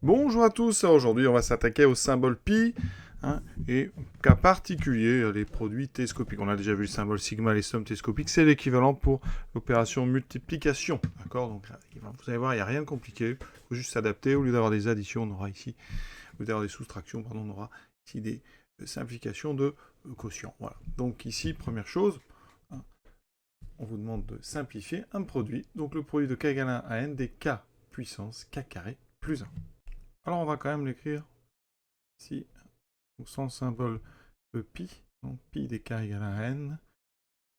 Bonjour à tous, aujourd'hui on va s'attaquer au symbole pi, et cas particulier, les produits télescopiques. On a déjà vu le symbole sigma, les sommes télescopiques, c'est l'équivalent pour l'opération multiplication. D'accord. Donc vous allez voir, il n'y a rien de compliqué, il faut juste s'adapter. Au lieu d'avoir des additions, on aura ici, au lieu d'avoir des soustractions, pardon, on aura ici des simplifications de quotient. Voilà. Donc ici, première chose, on vous demande de simplifier un produit. Donc le produit de k égale 1 à n des k puissance k carré plus 1. Alors on va quand même l'écrire ici, sans symbole de pi, donc pi des k égale à n,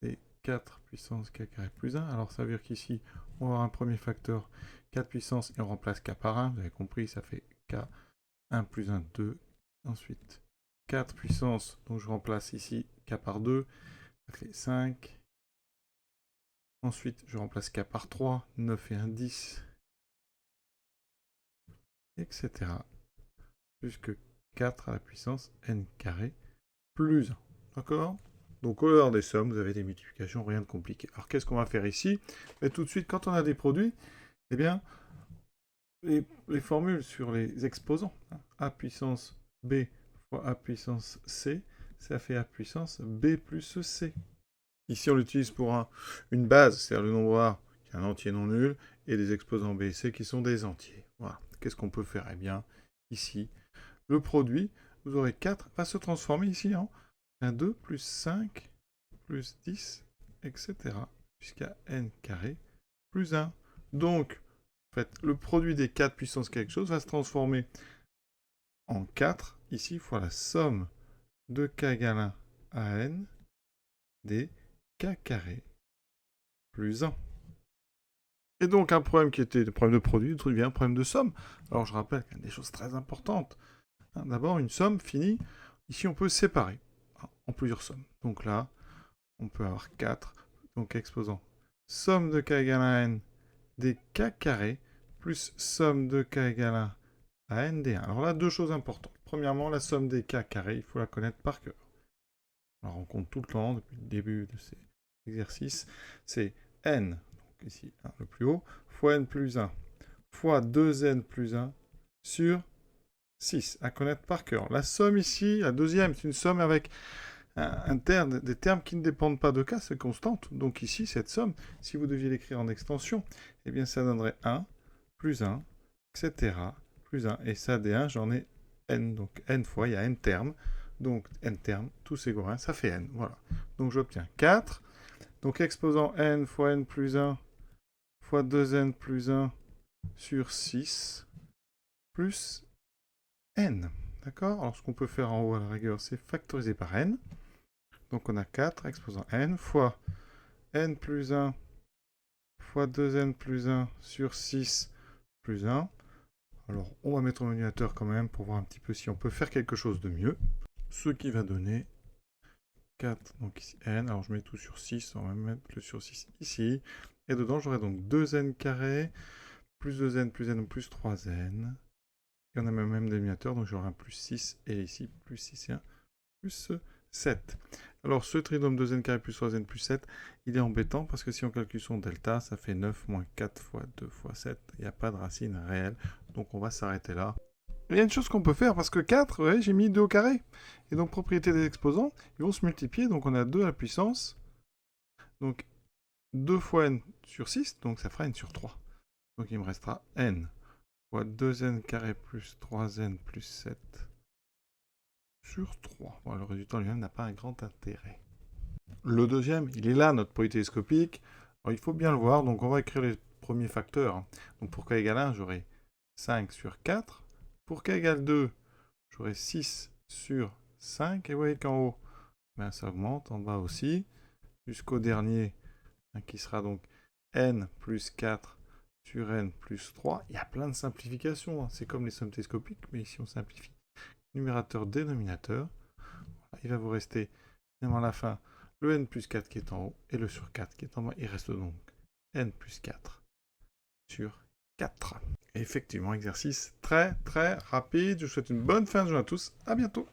des 4 puissance k carré plus 1. Alors ça veut dire qu'ici, on va avoir un premier facteur 4 puissance et on remplace k par 1. Vous avez compris, ça fait k 1 plus 1, 2. Ensuite, 4 puissance, donc je remplace ici k par 2, ça fait 5. Ensuite, je remplace k par 3, 9 et 1, 10, etc. Jusque 4 à la puissance n carré plus 1. D'accord? Donc au lieu des sommes, vous avez des multiplications, rien de compliqué. Alors qu'est-ce qu'on va faire ici? Et tout de suite, quand on a des produits, eh bien, les formules sur les exposants, a puissance b fois a puissance c, ça fait a puissance b plus c. Ici, on l'utilise pour une base, c'est-à-dire le nombre a qui est un entier non nul, et des exposants b et c qui sont des entiers. Voilà. Qu'est-ce qu'on peut faire? Eh bien, ici, le produit, vous aurez 4, va se transformer ici en 2 plus 5 plus 10, etc. jusqu'à n carré plus 1. Donc, en fait, le produit des 4 puissance quelque chose va se transformer en 4, ici, fois la somme de k égale 1 à n des k carré plus 1. Et donc, un problème qui était le problème de produit devient un problème de somme. Alors, je rappelle qu'il y a des choses très importantes. D'abord, une somme finie. Ici, on peut séparer en plusieurs sommes. Donc là, on peut avoir 4, donc exposant somme de k égale à n des k carrés plus somme de k égale à n des 1. Alors là, deux choses importantes. Premièrement, la somme des k carrés, il faut la connaître par cœur. Alors on compte tout le temps, depuis le début de ces exercices, c'est n, donc ici le plus haut, fois n plus 1, fois 2n plus 1 sur 6, à connaître par cœur. La somme ici, la deuxième, c'est une somme avec des termes qui ne dépendent pas de k, c'est constante. Donc ici, cette somme, si vous deviez l'écrire en extension, eh bien ça donnerait 1, plus 1, etc., plus 1. Et ça, des 1, j'en ai n. Donc n fois, il y a n termes. Donc n termes, tous égaux à 1, ça fait n. Voilà. Donc j'obtiens 4. Donc exposant n fois n plus 1 fois 2n plus 1 sur 6 plus n. D'accord? Alors ce qu'on peut faire en haut à la rigueur, c'est factoriser par n. Donc on a 4 exposant n fois n plus 1 fois 2n plus 1 sur 6 plus 1. Alors on va mettre au ordinateur quand même pour voir un petit peu si on peut faire quelque chose de mieux. Ce qui va donner 4, donc ici n. Alors je mets tout sur 6, on va mettre le sur 6 ici. Et dedans j'aurai donc 2n carré plus 2n plus n plus 3n. Et on a même dénominateur, donc j'aurai un plus 6 et ici plus 6 et 1 plus 7. Alors ce trinôme 2n carré plus 3n plus 7, il est embêtant parce que si on calcule son delta, ça fait 9 moins 4 fois 2 fois 7. Il n'y a pas de racine réelle, donc on va s'arrêter là. Il y a une chose qu'on peut faire, parce que 4, ouais, j'ai mis 2 au carré. Et donc propriété des exposants, ils vont se multiplier, donc on a 2 à la puissance. Donc 2 fois n sur 6, donc ça fera n sur 3. Donc il me restera n fois 2n carré plus 3n plus 7 sur 3. Bon, le résultat lui-même n'a pas un grand intérêt. Le deuxième, il est là, notre produit télescopique. Alors, il faut bien le voir, donc on va écrire les premiers facteurs. Donc pour k égale 1, j'aurai 5 sur 4. Pour k égale 2, j'aurai 6 sur 5. Et vous voyez qu'en haut, ben, ça augmente, en bas aussi, jusqu'au dernier, qui sera donc n plus 4 sur n plus 3. Il y a plein de simplifications, c'est comme les sommes télescopiques, mais ici on simplifie. Numérateur, dénominateur. Il va vous rester, finalement à la fin, le n plus 4 qui est en haut et le sur 4 qui est en bas. Il reste donc n plus 4 sur 4. Et effectivement, exercice très très rapide. Je vous souhaite une bonne fin de journée à tous. À bientôt.